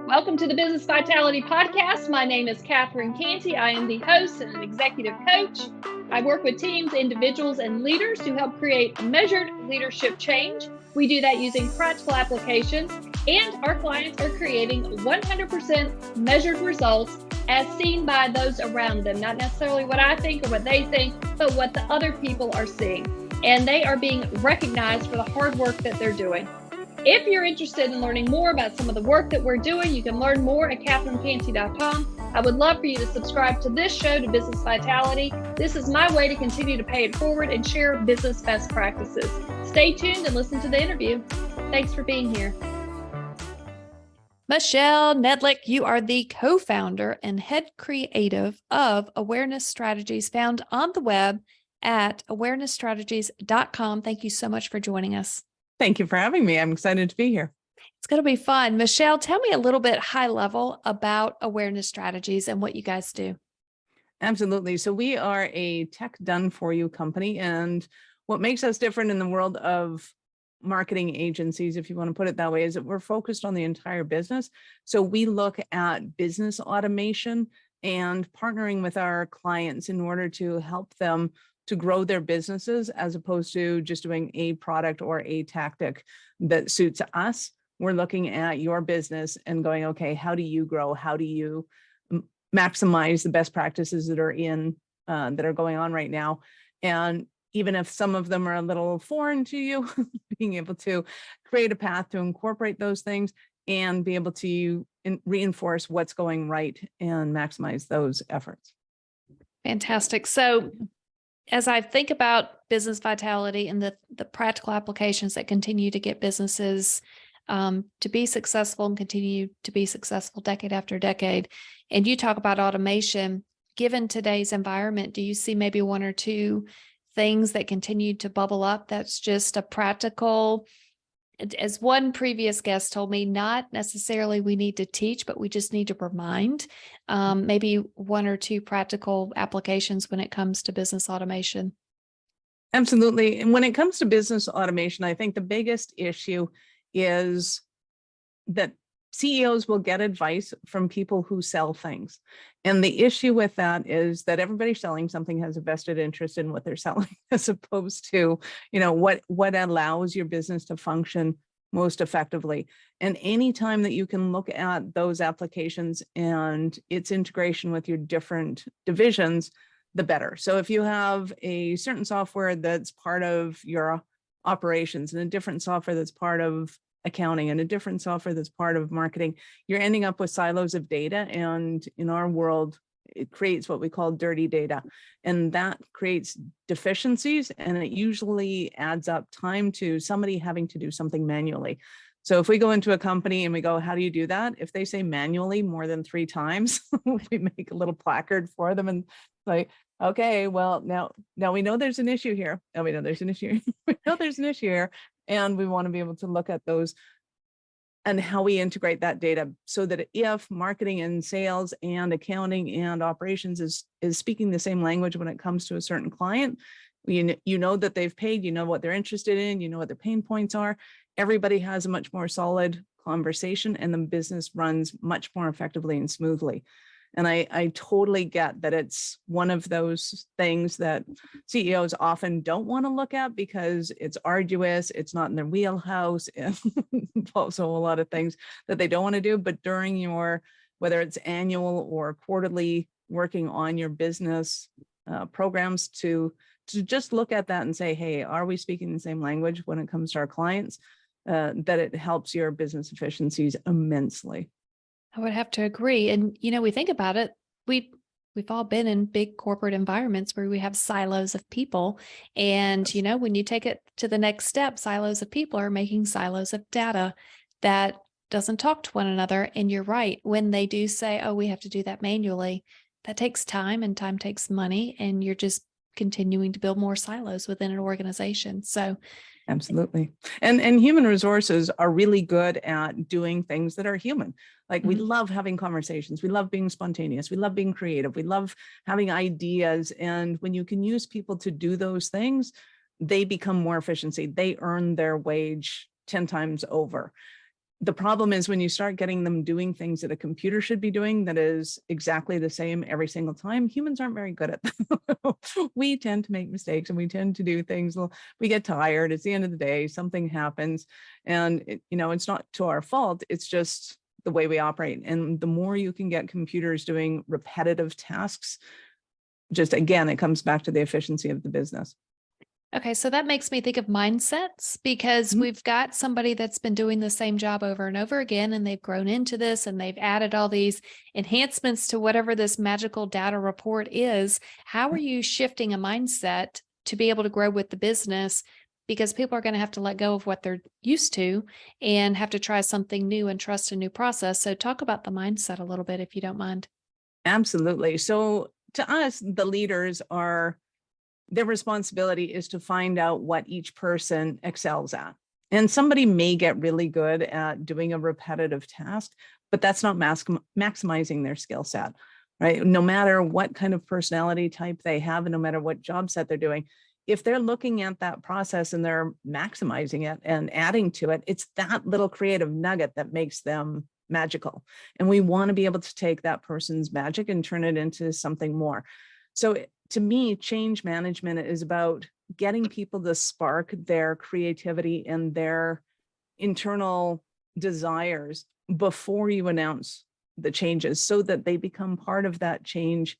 Welcome to the Business Vitality Podcast. My name is Cantey. I am the host and an executive coach. I work with teams, individuals, and leaders to help create measured leadership change. We do that using practical applications, and our clients are creating 100% measured results as seen by those around them. Not necessarily what I think or what they think, but what the other people are seeing. And they are being recognized for the hard work that they're doing. If you're interested in learning more about some of the work that we're doing, you can learn more at catherinecantey.com. I would love for you to subscribe to this show, to Business Vitality. This is my way to continue to pay it forward and share business best practices. Stay tuned and listen to the interview. Thanks for being here. Michelle Nedelec, you are the co-founder and head creative of Awareness Strategies, found on the web at awarenessstrategies.com. Thank you so much for joining us. Thank you for having me. I'm excited to be here. It's going to be fun. Michelle, tell me a little bit high level about Awareness Strategies and what you guys do. Absolutely. So we are a tech done for you company. And what makes us different in the world of marketing agencies, if you want to put it that way, is that we're focused on the entire business. So we look at business automation and partnering with our clients in order to help them to grow their businesses, as opposed to just doing a product or a tactic that suits us. We're looking at your business and going, okay, how do you grow? How do you maximize the best practices that are going on right now? And even if some of them are a little foreign to you, being able to create a path to incorporate those things and be able to reinforce what's going right and maximize those efforts. Fantastic. So as I think about business vitality and the practical applications that continue to get businesses to be successful and continue to be successful decade after decade, and you talk about automation, given today's environment, do you see maybe one or two things that continue to bubble up that's just a practical, as one previous guest told me, not necessarily we need to teach, but we just need to remind, maybe one or two practical applications when it comes to business automation? Absolutely. And when it comes to business automation, I think the biggest issue is that CEOs will get advice from people who sell things. And the issue with that is that everybody selling something has a vested interest in what they're selling, as opposed to, what allows your business to function most effectively. And anytime that you can look at those applications and its integration with your different divisions, the better. So if you have a certain software that's part of your operations and a different software that's part of accounting and a different software that's part of marketing, you're ending up with silos of data. And in our world, it creates what we call dirty data. And that creates deficiencies, and it usually adds up time to somebody having to do something manually. So if we go into a company and we go, how do you do that? If they say manually more than 3 times, we make a little placard for them and like, okay, well, now we know there's an issue here. Oh, we know there's an issue. We know there's an issue here. And we want to be able to look at those and how we integrate that data, so that if marketing and sales and accounting and operations is speaking the same language when it comes to a certain client, you know that they've paid, you know what they're interested in, you know what their pain points are. Everybody has a much more solid conversation, and the business runs much more effectively and smoothly. And I totally get that it's one of those things that CEOs often don't want to look at because it's arduous, it's not in their wheelhouse, and involves a lot of things that they don't want to do. But during whether it's annual or quarterly working on your business programs, to just look at that and say, hey, are we speaking the same language when it comes to our clients? That it helps your business efficiencies immensely. I would have to agree. And, we think about it, we've all been in big corporate environments where we have silos of people. And, when you take it to the next step, silos of people are making silos of data that doesn't talk to one another. And you're right. When they do say, oh, we have to do that manually, that takes time, and time takes money. And you're just continuing to build more silos within an organization. So absolutely. And human resources are really good at doing things that are human. Like we love having conversations. We love being spontaneous. We love being creative. We love having ideas. And when you can use people to do those things, they become more efficiency. They earn their wage 10 times over. The problem is when you start getting them doing things that a computer should be doing that is exactly the same every single time, humans aren't very good at that. We tend to make mistakes and we tend to do things. We get tired. It's the end of the day. Something happens. And, it's not to our fault. It's just the way we operate. And the more you can get computers doing repetitive tasks, just again, it comes back to the efficiency of the business. Okay, so that makes me think of mindsets because we've got somebody that's been doing the same job over and over again, and they've grown into this and they've added all these enhancements to whatever this magical data report is. How are you shifting a mindset to be able to grow with the business? Because people are going to have to let go of what they're used to and have to try something new and trust a new process. So talk about the mindset a little bit, if you don't mind. Absolutely. So to us, the leaders their responsibility is to find out what each person excels at. And somebody may get really good at doing a repetitive task, but that's not maximizing their skill set, right? No matter what kind of personality type they have, and no matter what job set they're doing, if they're looking at that process and they're maximizing it and adding to it, it's that little creative nugget that makes them magical. And we want to be able to take that person's magic and turn it into something more. So to me, change management is about getting people to spark their creativity and their internal desires before you announce the changes so that they become part of that change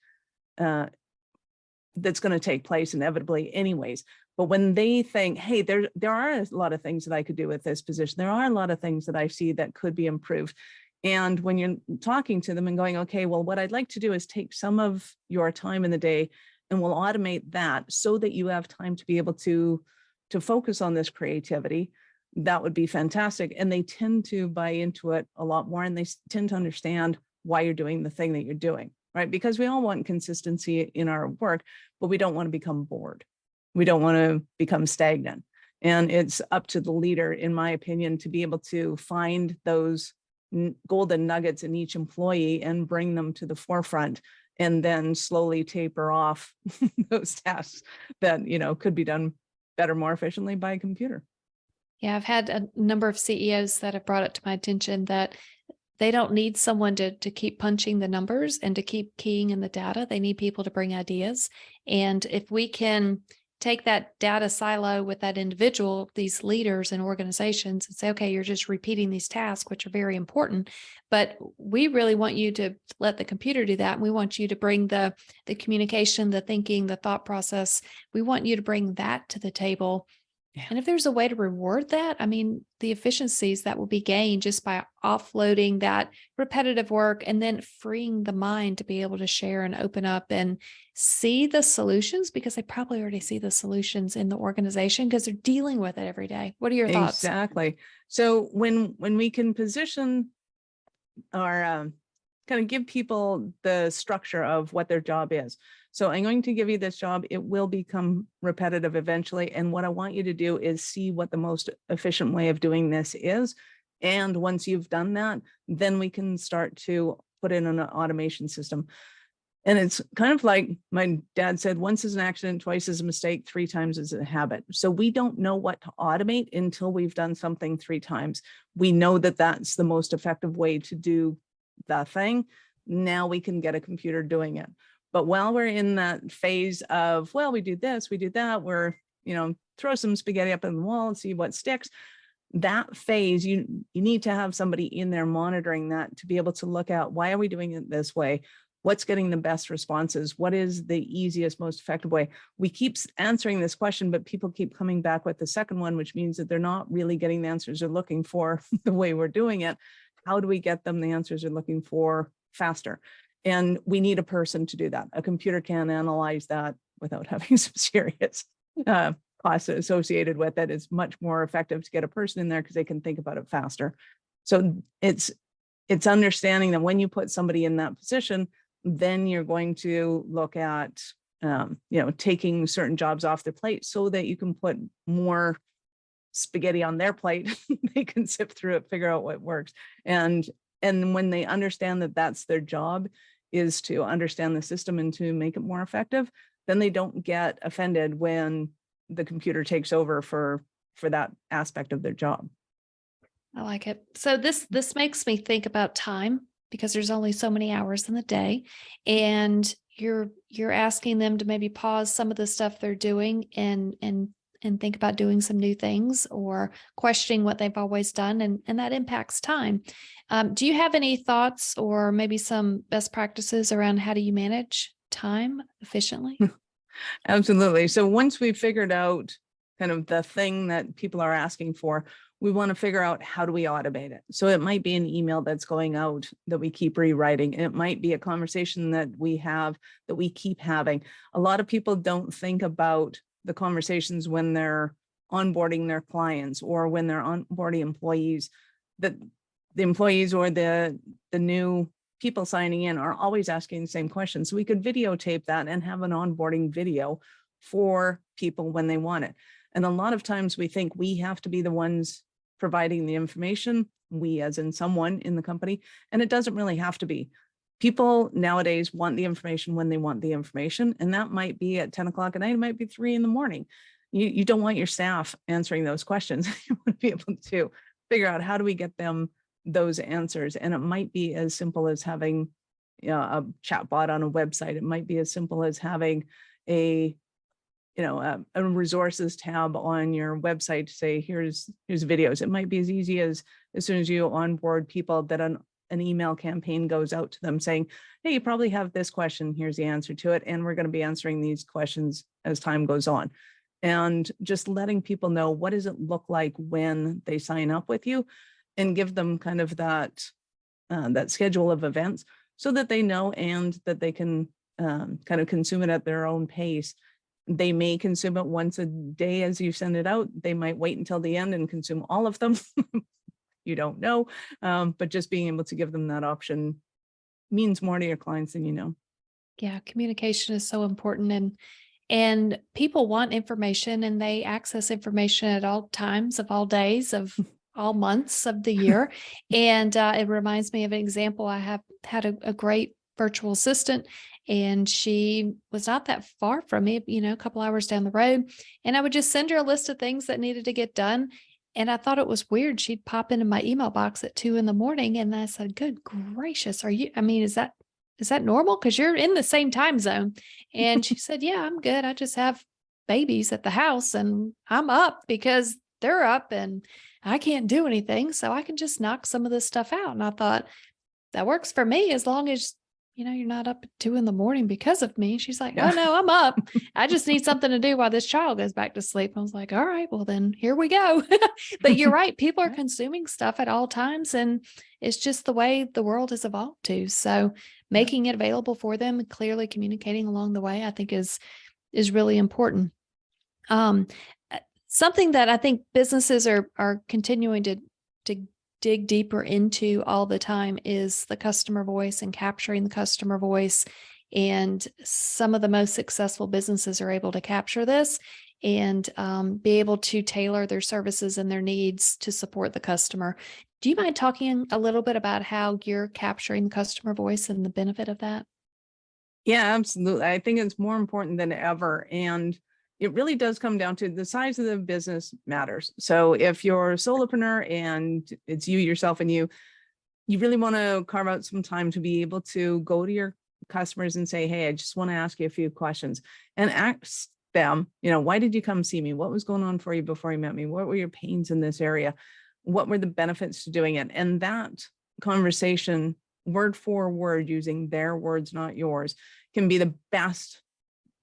that's going to take place inevitably anyways. But when they think, hey, there are a lot of things that I could do with this position. There are a lot of things that I see that could be improved. And when you're talking to them and going, okay, well, what I'd like to do is take some of your time in the day and we'll automate that so that you have time to be able to focus on this creativity, that would be fantastic. And they tend to buy into it a lot more, and they tend to understand why you're doing the thing that you're doing, right? Because we all want consistency in our work, but we don't want to become bored. We don't want to become stagnant. And it's up to the leader, in my opinion, to be able to find those golden nuggets in each employee and bring them to the forefront, and then slowly taper off those tasks that, could be done better, more efficiently by a computer. Yeah, I've had a number of CEOs that have brought it to my attention that they don't need someone to keep punching the numbers and to keep keying in the data. They need people to bring ideas. And if we can take that data silo with that individual, these leaders and organizations, and say, okay, you're just repeating these tasks, which are very important, but we really want you to let the computer do that. And we want you to bring the communication, the thinking, the thought process. We want you to bring that to the table. Yeah. And if there's a way to reward that, I mean, the efficiencies that will be gained just by offloading that repetitive work and then freeing the mind to be able to share and open up and see the solutions, because they probably already see the solutions in the organization because they're dealing with it every day. What are your thoughts? Exactly. So when we can position or kind of give people the structure of what their job is. So I'm going to give you this job. It will become repetitive eventually. And what I want you to do is see what the most efficient way of doing this is. And once you've done that, then we can start to put in an automation system. And it's kind of like my dad said, once is an accident, twice is a mistake, 3 times is a habit. So we don't know what to automate until we've done something 3 times. We know that that's the most effective way to do the thing. Now we can get a computer doing it. But while we're in that phase of, well, we do this, we do that, we're, throw some spaghetti up in the wall and see what sticks. That phase, you need to have somebody in there monitoring that to be able to look at, why are we doing it this way? What's getting the best responses? What is the easiest, most effective way? We keep answering this question, but people keep coming back with the second one, which means that they're not really getting the answers they're looking for the way we're doing it. How do we get them the answers they're looking for faster? And we need a person to do that. A computer can analyze that without having some serious costs associated with it. It's much more effective to get a person in there because they can think about it faster. So it's understanding that when you put somebody in that position, then you're going to look at taking certain jobs off their plate so that you can put more spaghetti on their plate. They can sift through it, figure out what works. And when they understand that that's their job, is to understand the system and to make it more effective, then they don't get offended when the computer takes over for that aspect of their job. I like it. So this makes me think about time, because there's only so many hours in the day, and you're asking them to maybe pause some of the stuff they're doing and think about doing some new things, or questioning what they've always done, and that impacts time. Do you have any thoughts or maybe some best practices around how do you manage time efficiently? Absolutely. So once we've figured out kind of the thing that people are asking for, we want to figure out how do we automate it. So it might be an email that's going out that we keep rewriting. It might be a conversation that we have that we keep having. A lot of people don't think about the conversations when they're onboarding their clients or when they're onboarding employees, that the employees or the new people signing in are always asking the same questions. So we could videotape that and have an onboarding video for people when they want it. And a lot of times we think we have to be the ones providing the information, we as in someone in the company, and it doesn't really have to be. People nowadays want the information when they want the information, and that might be at 10 o'clock at night, it might be 3 a.m. You don't want your staff answering those questions. You want to be able to figure out how do we get them those answers. And it might be as simple as having a chat bot on a website. It might be as simple as having a resources tab on your website to say, here's videos. It might be as easy as soon as you onboard people, that an email campaign goes out to them saying, hey, you probably have this question, here's the answer to it, and we're going to be answering these questions as time goes on. And just letting people know, what does it look like when they sign up with you, and give them kind of that schedule of events so that they know, and that they can kind of consume it at their own pace. They may consume it once a day as you send it out. They might wait until the end and consume all of them. You don't know, but just being able to give them that option means more to your clients than you know. Yeah, communication is so important, and people want information, and they access information at all times of all days of all months of the year. And it reminds me of an example. I have had a great virtual assistant, and she was not that far from me, a couple hours down the road. And I would just send her a list of things that needed to get done. And I thought it was weird. She'd pop into my email box at 2 a.m. And I said, good gracious, is that normal? Because you're in the same time zone. And she said, yeah, I'm good. I just have babies at the house, and I'm up because they're up, and I can't do anything. So I can just knock some of this stuff out. And I thought, that works for me, as long as you're not up at 2 a.m. because of me. She's like, Yeah. oh no, I'm up. I just need something to do while this child goes back to sleep. I was like, all right, well then here we go. But you're right. People are consuming stuff at all times, and it's just the way the world has evolved to. So making it available for them, clearly communicating along the way, I think is really important. Something that I think businesses are continuing to dig deeper into all the time is the customer voice and capturing the customer voice. And some of the most successful businesses are able to capture this and be able to tailor their services and their needs to support the customer. Do you mind talking a little bit about how you're capturing the customer voice and the benefit of that? Yeah, absolutely. I think it's more important than ever. And it really does come down to the size of the business matters. So if you're a solopreneur and it's you, yourself, and you really want to carve out some time to be able to go to your customers and say, hey, I just want to ask you a few questions, and ask them, why did you come see me? What was going on for you before you met me? What were your pains in this area? What were the benefits to doing it? And that conversation, word for word, using their words, not yours, can be the best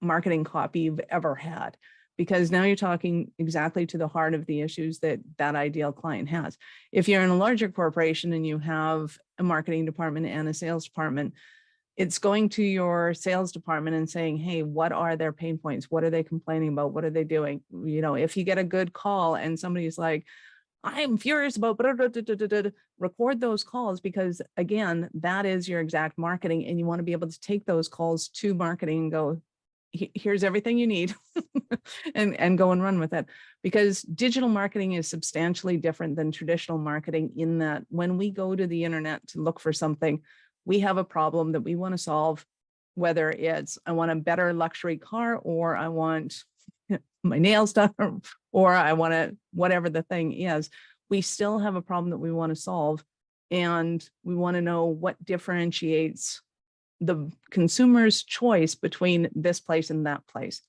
marketing copy you've ever had, because now you're talking exactly to the heart of the issues that ideal client has. If you're in a larger corporation and you have a marketing department and a sales department, it's going to your sales department and saying, hey, what are their pain points? What are they complaining about? What are they doing? If you get a good call and somebody's like, I'm furious about, record those calls, because again, that is your exact marketing. And you want to be able to take those calls to marketing and go, here's everything you need and go and run with it. Because digital marketing is substantially different than traditional marketing, in that when we go to the internet to look for something, we have a problem that we want to solve, whether it's I want a better luxury car, or I want my nails done, or I want to, whatever the thing is, we still have a problem that we want to solve. And we want to know what differentiates the consumer's choice between this place and that place.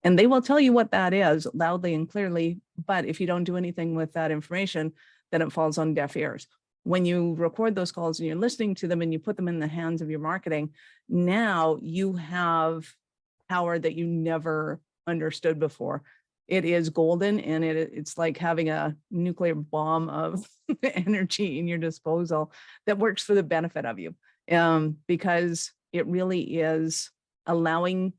And they will tell you what that is loudly and clearly. But if you don't do anything with that information, then it falls on deaf ears. When you record those calls and you're listening to them and you put them in the hands of your marketing, now you have power that you never understood before. It is golden, and it's like having a nuclear bomb of energy in your disposal that works for the benefit of you, because it really is allowing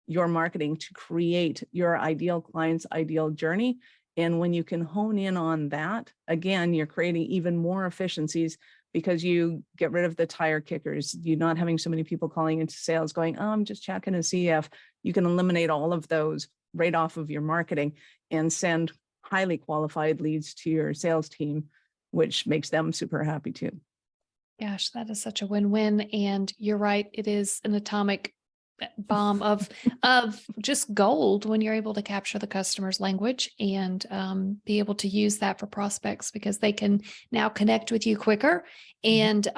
your marketing to create your ideal client's ideal journey. And when you can hone in on that, again, you're creating even more efficiencies because you get rid of the tire kickers. You're not having so many people calling into sales going, oh, I'm just checking to see if you can eliminate all of those right off of your marketing and send highly qualified leads to your sales team, which makes them super happy too. Gosh, that is such a win-win. And you're right. It is an atomic bomb of just gold when you're able to capture the customer's language and be able to use that for prospects, because they can now connect with you quicker and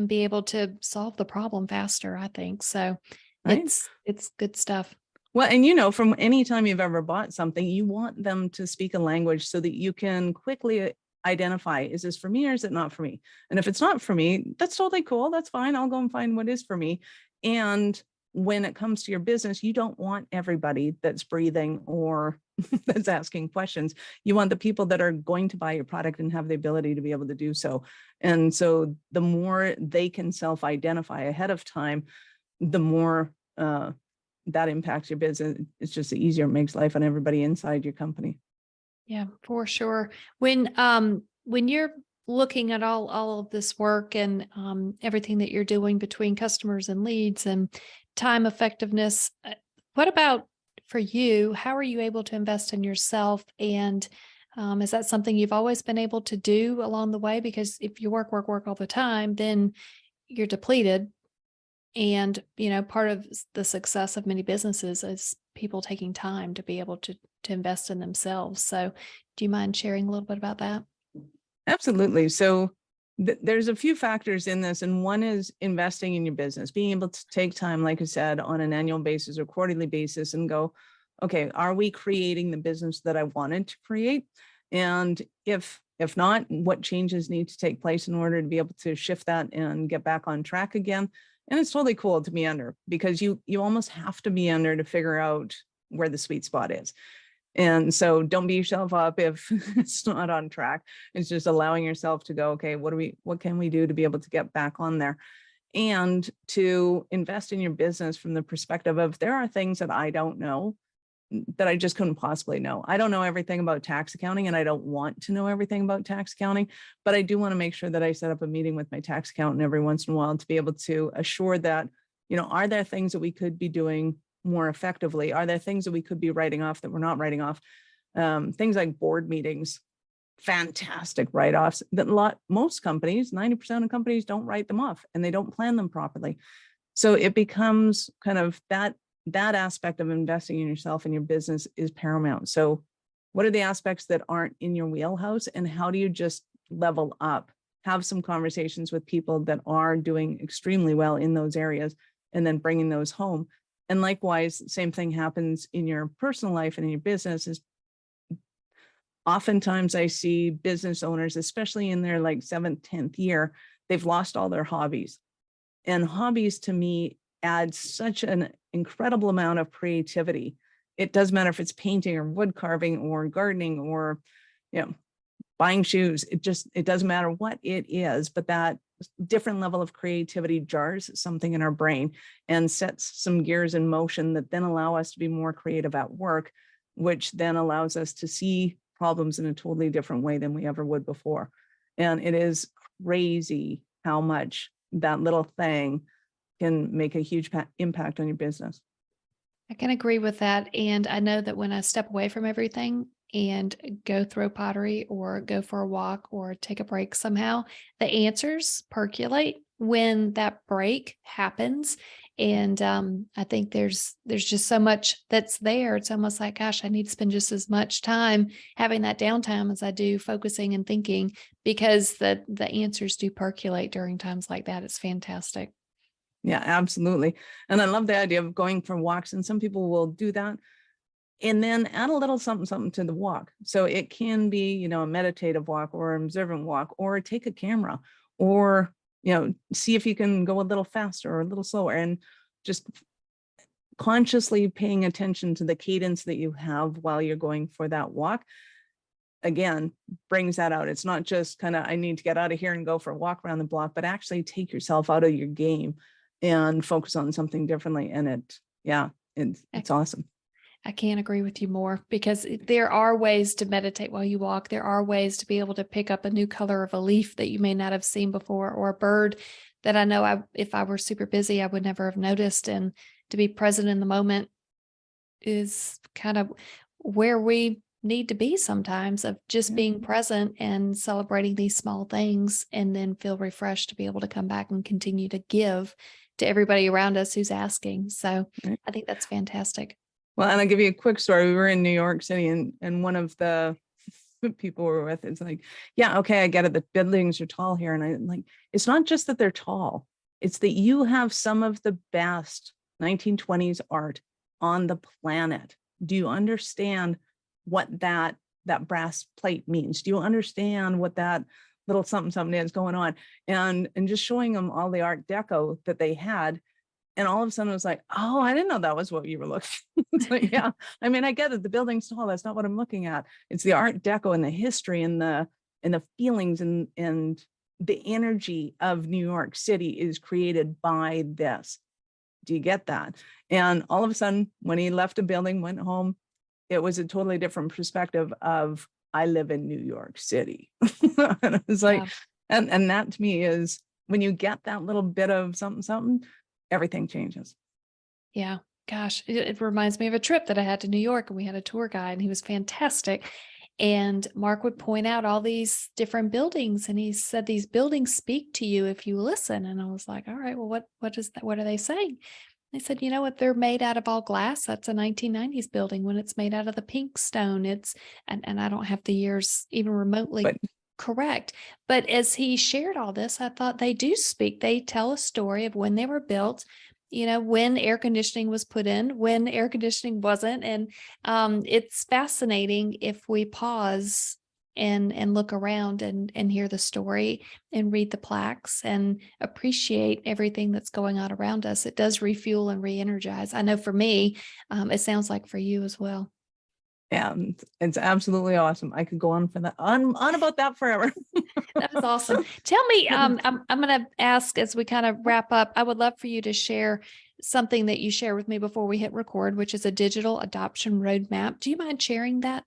be able to solve the problem faster, I think. So Right? it's good stuff. Well, and from any time you've ever bought something, you want them to speak a language so that you can quickly identify, is this for me or is it not for me? And if it's not for me, that's totally cool. That's fine. I'll go and find what is for me. And when it comes to your business, you don't want everybody that's breathing or that's asking questions. You want the people that are going to buy your product and have the ability to be able to do so. And so the more they can self-identify ahead of time, the more that impacts your business. It's just the easier it makes life on everybody inside your company. Yeah, for sure. When you're looking at all of this work and everything that you're doing between customers and leads and time effectiveness, what about for you? How are you able to invest in yourself? And is that something you've always been able to do along the way? Because if you work all the time, then you're depleted. And, part of the success of many businesses is people taking time to be able to invest in themselves. So do you mind sharing a little bit about that? Absolutely. So there's a few factors in this, and one is investing in your business, being able to take time, like I said, on an annual basis or quarterly basis and go, okay, are we creating the business that I wanted to create? And if not, what changes need to take place in order to be able to shift that and get back on track again? And it's totally cool to be under, because you almost have to be under to figure out where the sweet spot is. And so don't beat yourself up if it's not on track. It's just allowing yourself to go, okay, what can we do to be able to get back on there? And to invest in your business from the perspective of, there are things that I don't know that I just couldn't possibly know. I don't know everything about tax accounting, and I don't want to know everything about tax accounting, but I do want to make sure that I set up a meeting with my tax accountant every once in a while to be able to assure that, are there things that we could be doing more effectively? Are there things that we could be writing off that we're not writing off? Things like board meetings, fantastic write-offs that most companies, 90% of companies, don't write them off and they don't plan them properly. So it becomes kind of that aspect of investing in yourself and your business is paramount. So what are the aspects that aren't in your wheelhouse, and how do you just level up? Have some conversations with people that are doing extremely well in those areas, and then bringing those home. And likewise, same thing happens in your personal life and in your business. Is oftentimes I see business owners, especially in their 7th, 10th year, they've lost all their hobbies. And hobbies to me add such an incredible amount of creativity. It doesn't matter if it's painting or wood carving or gardening or, buying shoes. It doesn't matter what it is, but that different level of creativity jars something in our brain and sets some gears in motion that then allow us to be more creative at work, which then allows us to see problems in a totally different way than we ever would before. And it is crazy how much that little thing can make a huge impact on your business. I can agree with that. And I know that when I step away from everything and go throw pottery or go for a walk or take a break somehow, the answers percolate when that break happens. And I think there's just so much that's there. It's almost like, gosh, I need to spend just as much time having that downtime as I do focusing and thinking, because the answers do percolate during times like that. It's fantastic. Yeah, absolutely. And I love the idea of going for walks. And some people will do that and then add a little something, something to the walk. So it can be, you know, a meditative walk or an observant walk, or take a camera, or, you know, see if you can go a little faster or a little slower, and just consciously paying attention to the cadence that you have while you're going for that walk. Again, brings that out. It's not just kind of, I need to get out of here and go for a walk around the block, but actually take yourself out of your game and focus on something differently. And it's awesome. I can't agree with you more, because there are ways to meditate while you walk. There are ways to be able to pick up a new color of a leaf that you may not have seen before, or a bird that I know if I were super busy, I would never have noticed. And to be present in the moment is kind of where we need to be sometimes, of just being present and celebrating these small things, and then feel refreshed to be able to come back and continue to give to everybody around us who's asking. So I think that's fantastic. Well, and I'll give you a quick story. We were in New York City, and one of the people we were with, it's like, yeah, okay, I get it. The buildings are tall here. And I'm like, it's not just that they're tall. It's that you have some of the best 1920s art on the planet. Do you understand what that brass plate means? Do you understand what that little something something is going on? And just showing them all the Art Deco that they had. And all of a sudden it was like, oh, I didn't know that was what you were looking. It's like, yeah, I mean, I get it. The building's tall. That's not what I'm looking at. It's the Art Deco and the history and the feelings and the energy of New York City is created by this. Do you get that? And all of a sudden, when he left a building, went home, it was a totally different perspective of, I live in New York City. And it was like, and that to me is, when you get that little bit of something, something, everything changes. Yeah. Gosh, it reminds me of a trip that I had to New York, and we had a tour guide, and he was fantastic. And Mark would point out all these different buildings, and he said, these buildings speak to you if you listen. And I was like, all right, well, what is that? What are they saying? They said, you know what, they're made out of all glass. That's a 1990s building. When it's made out of the pink stone, and I don't have the years even remotely correct. But as he shared all this, I thought they do speak. They tell a story of when they were built, you know, when air conditioning was put in, when air conditioning wasn't. And it's fascinating if we pause and look around and hear the story and read the plaques and appreciate everything that's going on around us. It does refuel and re-energize. I know for me, it sounds like for you as well. Yeah, it's absolutely awesome. I could go on for that on about that forever. That was awesome. Tell me, I'm going to ask as we kind of wrap up, I would love for you to share something that you shared with me before we hit record, which is a digital adoption roadmap. Do you mind sharing that?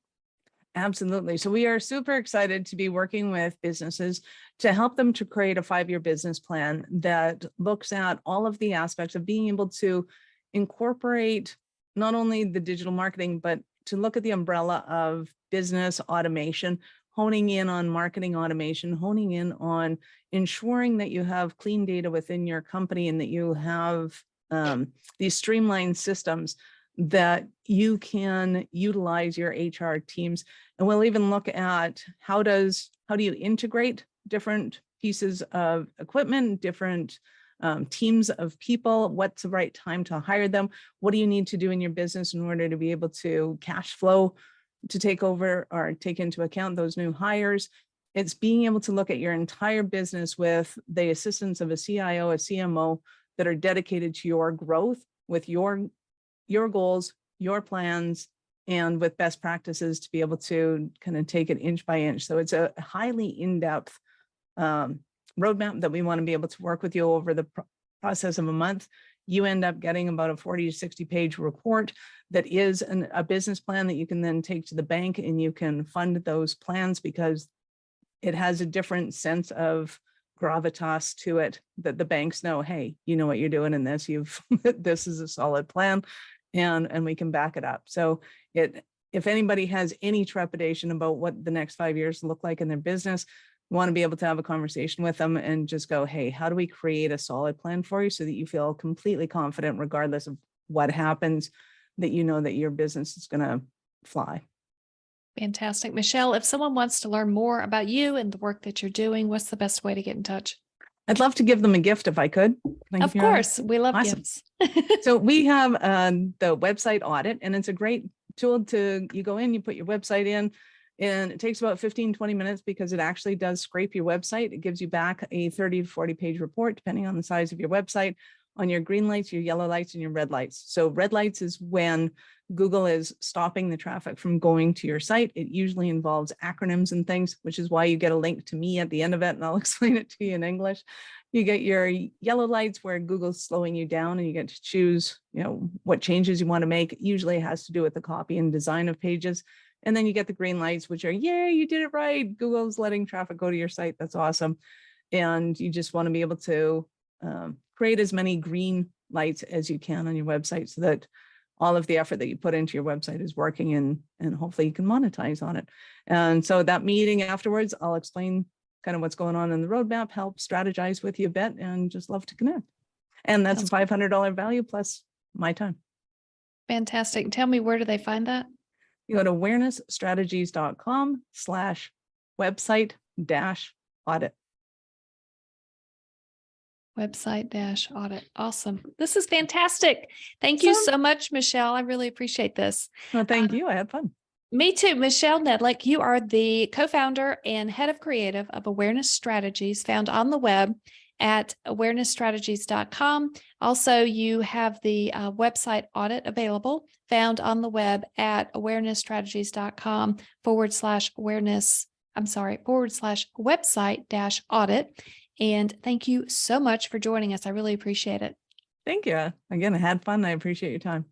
Absolutely. So we are super excited to be working with businesses to help them to create a 5-year business plan that looks at all of the aspects of being able to incorporate not only the digital marketing, but to look at the umbrella of business automation, honing in on marketing automation, honing in on ensuring that you have clean data within your company, and that you have these streamlined systems that you can utilize your HR teams. And we'll even look at how do you integrate different pieces of equipment, different teams of people, what's the right time to hire them, what do you need to do in your business in order to be able to cash flow, to take over or take into account those new hires. It's being able to look at your entire business with the assistance of a CIO, a CMO that are dedicated to your growth, with your goals, your plans, and with best practices to be able to kind of take it inch by inch. So it's a highly in-depth roadmap that we want to be able to work with you over the process of a month. You end up getting about a 40 to 60 page report that is a business plan that you can then take to the bank, and you can fund those plans because it has a different sense of gravitas to it, that the banks know, hey, you know what you're doing in this, this is a solid plan, and we can back it up. So if anybody has any trepidation about what the next 5 years look like in their business, You want to be able to have a conversation with them and just go, hey, how do we create a solid plan for you so that you feel completely confident, regardless of what happens, that you know that your business is going to fly. Fantastic. Michelle, if someone wants to learn more about you and the work that you're doing, what's the best way to get in touch? I'd love to give them a gift if I could. Can I Of give you a- course, we love Awesome. gifts. So we have the website audit, and it's a great tool to, you go in, you put your website in, and it takes about 15-20 minutes because it actually does scrape your website. It gives you back a 30 to 40 page report, depending on the size of your website, on your green lights, your yellow lights, and your red lights. So red lights is when Google is stopping the traffic from going to your site. It usually involves acronyms and things, which is why you get a link to me at the end of it, and I'll explain it to you in English. You get your yellow lights where Google's slowing you down, and you get to choose, what changes you want to make. It usually has to do with the copy and design of pages. And then you get the green lights, which are, yay, you did it right. Google's letting traffic go to your site. That's awesome. And you just want to be able to create as many green lights as you can on your website so that all of the effort that you put into your website is working, and hopefully you can monetize on it. And so that meeting afterwards, I'll explain kind of what's going on in the roadmap, help strategize with you a bit, and just love to connect. And that's a $500 value plus my time. Fantastic. Tell me, where do they find that? You go to awarenessstrategies.com/website-audit. Website-audit. Awesome. This is fantastic. Thank you so much, Michelle. I really appreciate this. Well, thank you. I had fun. Me too. Michelle Nedelec, you are the co-founder and head of creative of Awareness Strategies, found on the web at awarenessstrategies.com. Also, you have the website audit available, found on the web at awarenessstrategies.com/website-audit. And thank you so much for joining us. I really appreciate it. Thank you. Again, I had fun. I appreciate your time.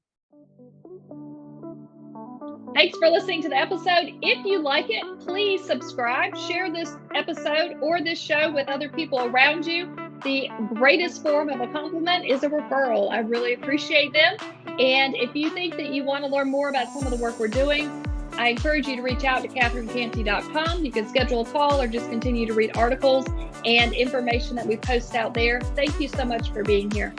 Thanks for listening to the episode. If you like it, please subscribe, share this episode or this show with other people around you. The greatest form of a compliment is a referral. I really appreciate them. And if you think that you want to learn more about some of the work we're doing, I encourage you to reach out to CatherineCantey.com. You can schedule a call or just continue to read articles and information that we post out there. Thank you so much for being here.